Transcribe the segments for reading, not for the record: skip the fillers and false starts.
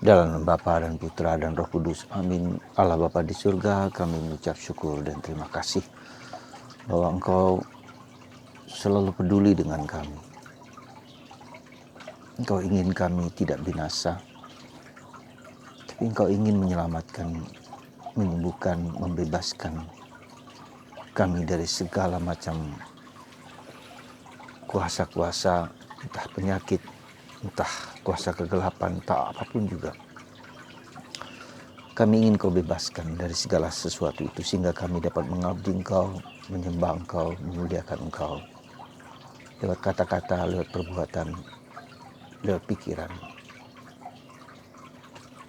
Dalam nama Bapa dan Putra dan Roh Kudus. Amin. Allah Bapa di surga, kami mengucap syukur dan terima kasih bahwa Engkau selalu peduli dengan kami. Engkau ingin kami tidak binasa, tapi Engkau ingin menyelamatkan, menyembuhkan, membebaskan kami dari segala macam kuasa-kuasa, entah penyakit, entah kuasa kegelapan, entah apapun juga. Kami ingin Kau bebaskan dari segala sesuatu itu sehingga kami dapat mengabdi Engkau, menyembah Engkau, memuliakan Engkau. Lewat kata-kata, lewat perbuatan, lewat pikiran.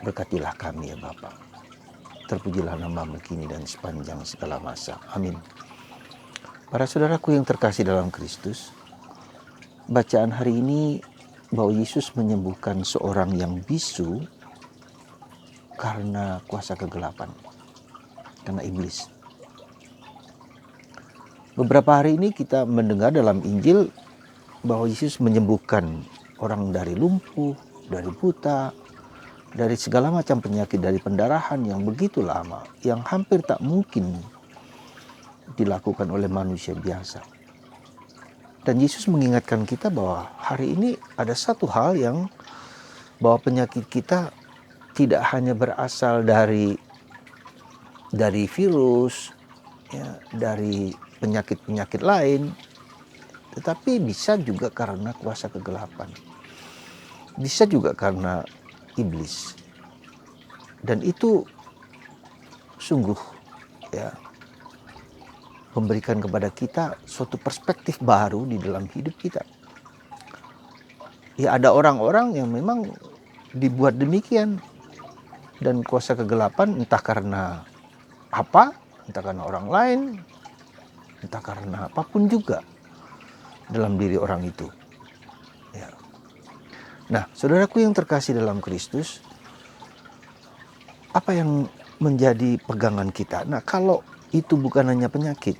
Berkatilah kami ya Bapa. Terpujilah nama-Mu kini dan sepanjang segala masa. Amin. Para saudaraku yang terkasih dalam Kristus, bacaan hari ini bahwa Yesus menyembuhkan seorang yang bisu karena kuasa kegelapan, karena iblis. Beberapa hari ini kita mendengar dalam Injil bahwa Yesus menyembuhkan orang dari lumpuh, dari buta, dari segala macam penyakit, dari pendarahan yang begitu lama, yang hampir tak mungkin dilakukan oleh manusia biasa. Dan Yesus mengingatkan kita bahwa hari ini ada satu hal yang bahwa penyakit kita tidak hanya berasal dari virus, ya, dari penyakit-penyakit lain, tetapi bisa juga karena kuasa kegelapan. Bisa juga karena iblis. Dan itu sungguh ya memberikan kepada kita suatu perspektif baru di dalam hidup kita. Ya ada orang-orang yang memang dibuat demikian, dan kuasa kegelapan entah karena apa, entah karena orang lain, entah karena apapun juga dalam diri orang itu. Ya. Nah, saudaraku yang terkasih dalam Kristus, apa yang menjadi pegangan kita? Nah, kalau itu bukan hanya penyakit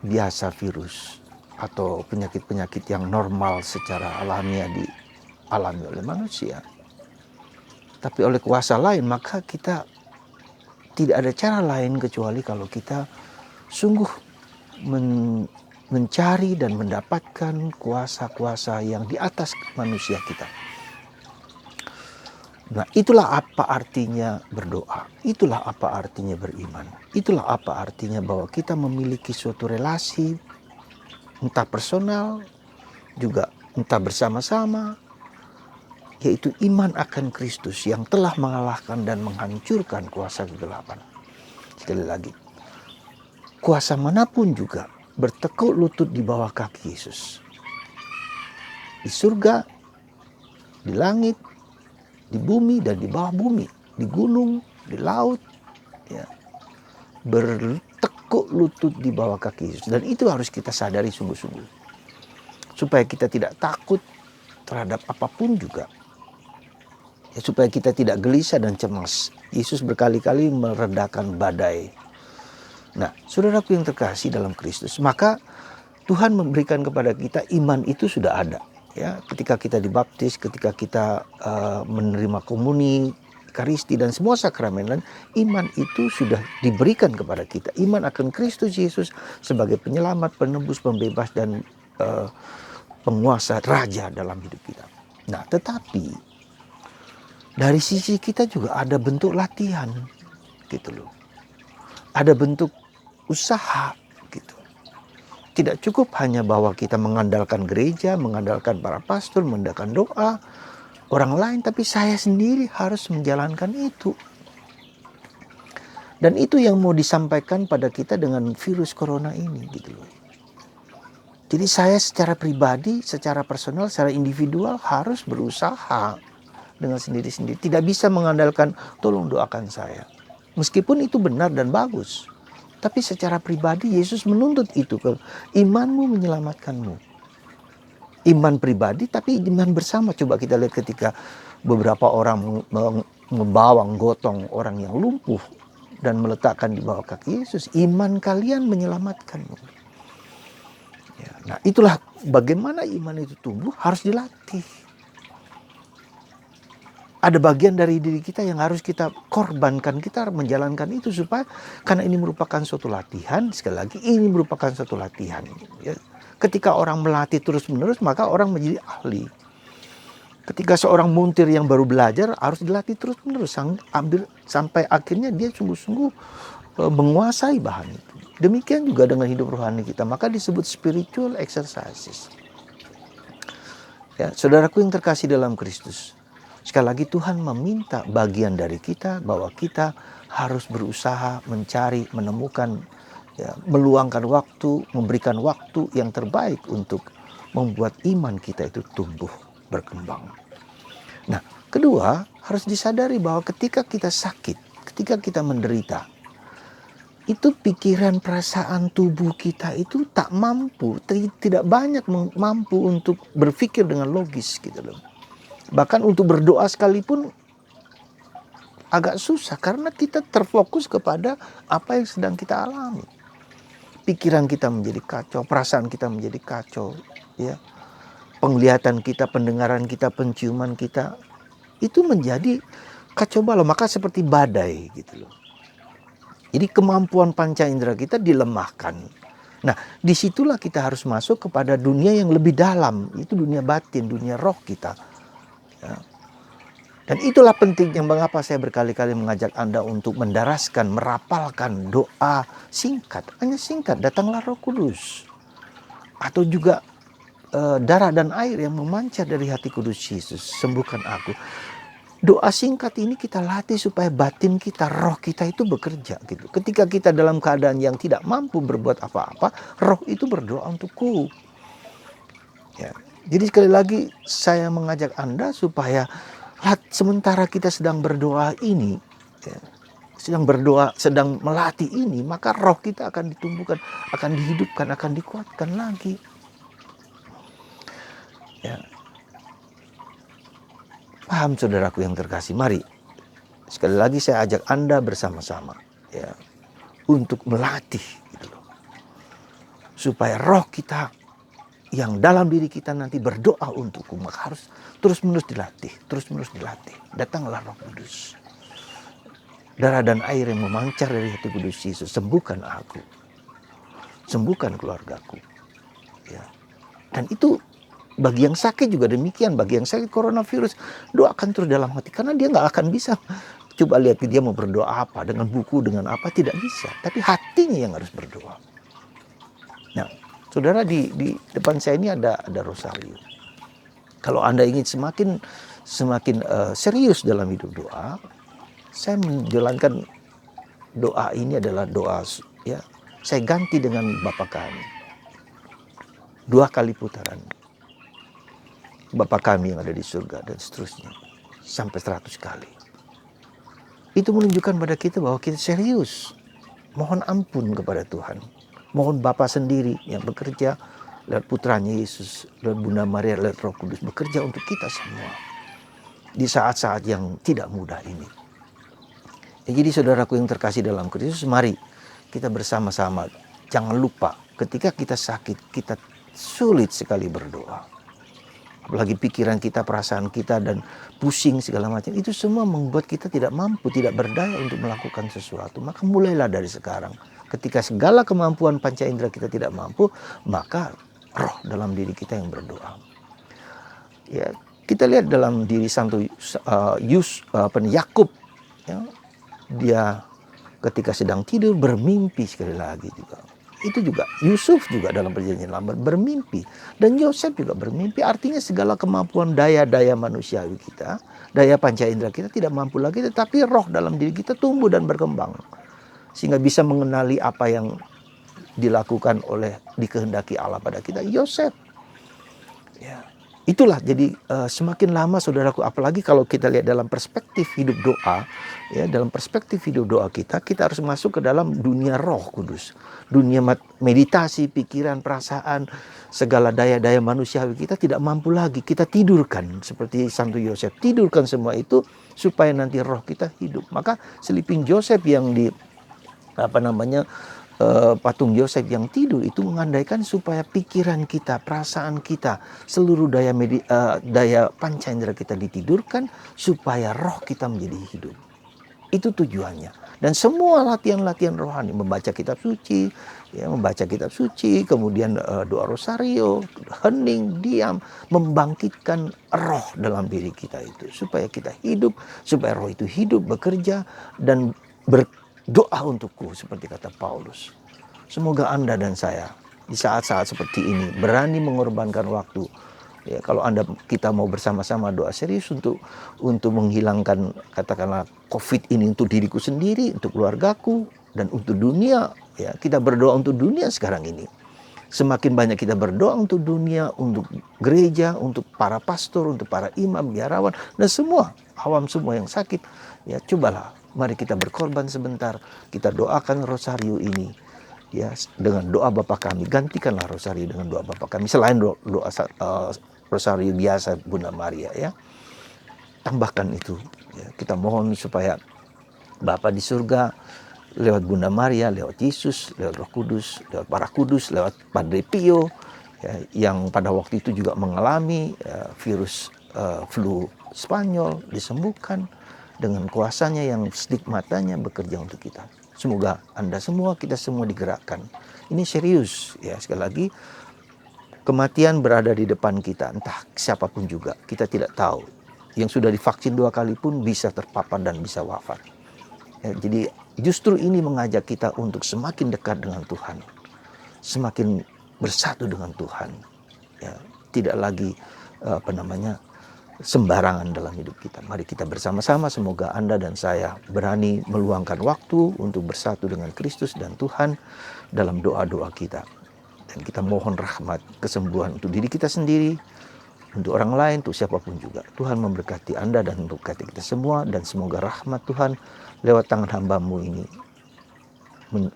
biasa, virus atau penyakit-penyakit yang normal secara alamiah dialami oleh manusia, tapi oleh kuasa lain, maka kita tidak ada cara lain kecuali kalau kita sungguh mencari dan mendapatkan kuasa-kuasa yang di atas manusia kita. Nah, itulah apa artinya berdoa. Itulah apa artinya beriman. Itulah apa artinya bahwa kita memiliki suatu relasi, entah personal, juga entah bersama-sama, yaitu iman akan Kristus yang telah mengalahkan dan menghancurkan kuasa kegelapan. Sekali lagi, kuasa manapun juga bertekuk lutut di bawah kaki Yesus. Di surga, di langit, di bumi dan di bawah bumi, di gunung, di laut, ya, bertekuk lutut di bawah kaki Yesus. Dan itu harus kita sadari sungguh-sungguh, supaya kita tidak takut terhadap apapun juga, ya, supaya kita tidak gelisah dan cemas. Yesus berkali-kali meredakan badai. Nah, saudaraku yang terkasih dalam Kristus, maka Tuhan memberikan kepada kita iman itu sudah ada. Ya, ketika kita dibaptis, ketika kita menerima komuni, Ekaristi dan semua sakramentan, iman itu sudah diberikan kepada kita. Iman akan Kristus Yesus sebagai penyelamat, penebus, pembebas dan penguasa, raja dalam hidup kita. Nah, tetapi dari sisi kita juga ada bentuk latihan, gitu loh. Ada bentuk usaha, gitu. Tidak cukup hanya bahwa kita mengandalkan gereja, mengandalkan para pastor, mengandalkan doa orang lain, tapi saya sendiri harus menjalankan itu. Dan itu yang mau disampaikan pada kita dengan virus corona ini, gitu loh. Jadi saya secara pribadi, secara personal, secara individual harus berusaha dengan sendiri-sendiri. Tidak bisa mengandalkan tolong doakan saya. Meskipun itu benar dan bagus, tapi secara pribadi Yesus menuntut itu, ke imanmu menyelamatkanmu. Iman pribadi tapi iman bersama. Coba kita lihat ketika beberapa orang membawang gotong orang yang lumpuh dan meletakkan di bawah kaki Yesus. Iman kalian menyelamatkanmu. Ya, nah itulah bagaimana iman itu tumbuh, harus dilatih. ada bagian dari diri kita yang harus kita korbankan, kita menjalankan itu supaya, karena ini merupakan suatu latihan, sekali lagi ini merupakan suatu latihan. Ya. Ketika orang melatih terus-menerus, maka orang menjadi ahli. Ketika seorang montir yang baru belajar harus dilatih terus-menerus sampai akhirnya dia sungguh-sungguh menguasai bahan itu. Demikian juga dengan hidup rohani kita, maka disebut spiritual exercises. Ya, saudaraku yang terkasih dalam Kristus, sekali lagi Tuhan meminta bagian dari kita bahwa kita harus berusaha mencari, menemukan, ya, meluangkan waktu, memberikan waktu yang terbaik untuk membuat iman kita itu tumbuh, berkembang. Nah, kedua, harus disadari bahwa ketika kita sakit, ketika kita menderita, itu pikiran, perasaan, tubuh kita itu tak mampu, tidak banyak mampu untuk berpikir dengan logis gitu loh. Bahkan untuk berdoa sekalipun agak susah karena kita terfokus kepada apa yang sedang kita alami. Pikiran kita menjadi kacau, perasaan kita menjadi kacau, ya. Penglihatan kita, pendengaran kita, penciuman kita itu menjadi kacau balau, maka seperti badai gitu loh. Jadi kemampuan panca indera kita dilemahkan. Nah, disitulah kita harus masuk kepada dunia yang lebih dalam, itu dunia batin, dunia roh kita. Ya. Dan itulah pentingnya mengapa saya berkali-kali mengajak Anda untuk mendaraskan, merapalkan doa singkat. Hanya singkat, datanglah Roh Kudus. Atau juga darah dan air yang memancar dari hati kudus Yesus, sembuhkan aku. Doa singkat ini kita latih supaya batin kita, roh kita itu bekerja gitu. Ketika kita dalam keadaan yang tidak mampu berbuat apa-apa, roh itu berdoa untukku. Ya. Jadi sekali lagi saya mengajak Anda supaya sementara kita sedang berdoa ini, ya, sedang melatih ini, maka roh kita akan ditumbuhkan, akan dihidupkan, akan dikuatkan lagi. Ya. Paham saudaraku yang terkasih, mari sekali lagi saya ajak Anda bersama-sama, ya, untuk melatih gitu loh. Supaya roh kita yang dalam diri kita nanti berdoa untukku, maka harus terus-menerus dilatih. Datanglah Roh Kudus. Darah dan air yang memancar dari hati kudus Yesus, sembuhkan aku. Sembuhkan keluargaku. Ya. Dan itu bagi yang sakit juga demikian, bagi yang sakit coronavirus, doakan terus dalam hati, karena dia nggak akan bisa. Coba lihat dia mau berdoa apa, dengan buku, dengan apa, tidak bisa. Tapi hatinya yang harus berdoa. Nah, saudara, di depan saya ini ada rosario. Kalau Anda ingin semakin serius dalam hidup doa, saya menjalankan doa ini adalah doa, ya, saya ganti dengan Bapa kami. 2 kali putaran. Bapa kami yang ada di surga dan seterusnya. Sampai 100 kali. Itu menunjukkan pada kita bahwa kita serius. Mohon ampun kepada Tuhan. Mohon Bapa sendiri yang bekerja lewat putranya Yesus, lewat Bunda Maria, lewat Roh Kudus, bekerja untuk kita semua. Di saat-saat yang tidak mudah ini. Ya, jadi saudaraku yang terkasih dalam Kristus, mari kita bersama-sama. Jangan lupa ketika kita sakit, kita sulit sekali berdoa. Apalagi pikiran kita, perasaan kita, dan pusing segala macam. Itu semua membuat kita tidak mampu, tidak berdaya untuk melakukan sesuatu. Maka mulailah dari sekarang. Ketika segala kemampuan panca indera kita tidak mampu, maka roh dalam diri kita yang berdoa. Ya, kita lihat dalam diri Santo Yakub, ya, dia ketika sedang tidur bermimpi sekali lagi juga. Itu juga Yusuf juga dalam perjanjian lama bermimpi, dan Yosef juga bermimpi. Artinya segala kemampuan daya-daya manusiawi kita, daya panca indera kita tidak mampu lagi, tetapi roh dalam diri kita tumbuh dan berkembang sehingga bisa mengenali apa yang dilakukan oleh dikehendaki Allah pada kita. Yosef, ya, itulah. Jadi semakin lama saudaraku, apalagi kalau kita lihat dalam perspektif hidup doa, ya, dalam perspektif hidup doa kita harus masuk ke dalam dunia Roh Kudus, dunia meditasi, pikiran, perasaan, segala daya-daya manusiawi kita tidak mampu lagi, kita tidurkan seperti Santo Yosef, tidurkan semua itu supaya nanti roh kita hidup. Maka sleeping Joseph yang patung Yosef yang tidur itu mengandaikan supaya pikiran kita, perasaan kita, seluruh daya panca indera kita ditidurkan supaya roh kita menjadi hidup. Itu tujuannya. Dan semua latihan-latihan rohani, membaca kitab suci, kemudian doa rosario, hening, diam, membangkitkan roh dalam diri kita itu. Supaya kita hidup, supaya roh itu hidup, bekerja, dan berdoa untukku, seperti kata Paulus. Semoga Anda dan saya di saat-saat seperti ini berani mengorbankan waktu. Ya, kalau kita mau bersama-sama doa serius untuk menghilangkan katakanlah COVID ini untuk diriku sendiri, untuk keluargaku, dan untuk dunia. Ya, kita berdoa untuk dunia sekarang ini. Semakin banyak kita berdoa untuk dunia, untuk gereja, untuk para pastor, untuk para imam, biarawan, dan semua awam semua yang sakit. Ya, cobalah, mari kita berkorban sebentar. Kita doakan rosario ini. Ya, dengan doa Bapa Kami, gantikanlah rosario dengan doa Bapa Kami selain doa rosario biasa Bunda Maria, ya. Tambahkan itu, ya. Kita mohon supaya Bapa di surga lewat Bunda Maria, lewat Yesus, lewat Roh Kudus, lewat para kudus, lewat Padre Pio, ya, yang pada waktu itu juga mengalami virus flu Spanyol, disembuhkan dengan kuasanya yang stigmatanya bekerja untuk kita. Semoga Anda semua, kita semua digerakkan. Ini serius, ya. Sekali lagi, kematian berada di depan kita, entah siapapun juga, kita tidak tahu. Yang sudah divaksin 2 kali pun bisa terpapar dan bisa wafat. Ya, jadi justru ini mengajak kita untuk semakin dekat dengan Tuhan, semakin bersatu dengan Tuhan. Ya, tidak lagi sembarangan dalam hidup kita. Mari kita bersama-sama, semoga Anda dan saya berani meluangkan waktu untuk bersatu dengan Kristus dan Tuhan dalam doa-doa kita. Dan kita mohon rahmat, kesembuhan untuk diri kita sendiri, untuk orang lain, untuk siapapun juga. Tuhan memberkati Anda dan memberkati kita semua, dan semoga rahmat Tuhan lewat tangan hamba-Mu ini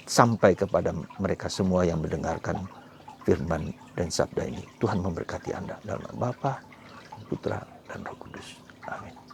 sampai kepada mereka semua yang mendengarkan firman dan sabda ini. Tuhan memberkati Anda dalam nama Bapa, Putra, dan Roh Kudus. Amin.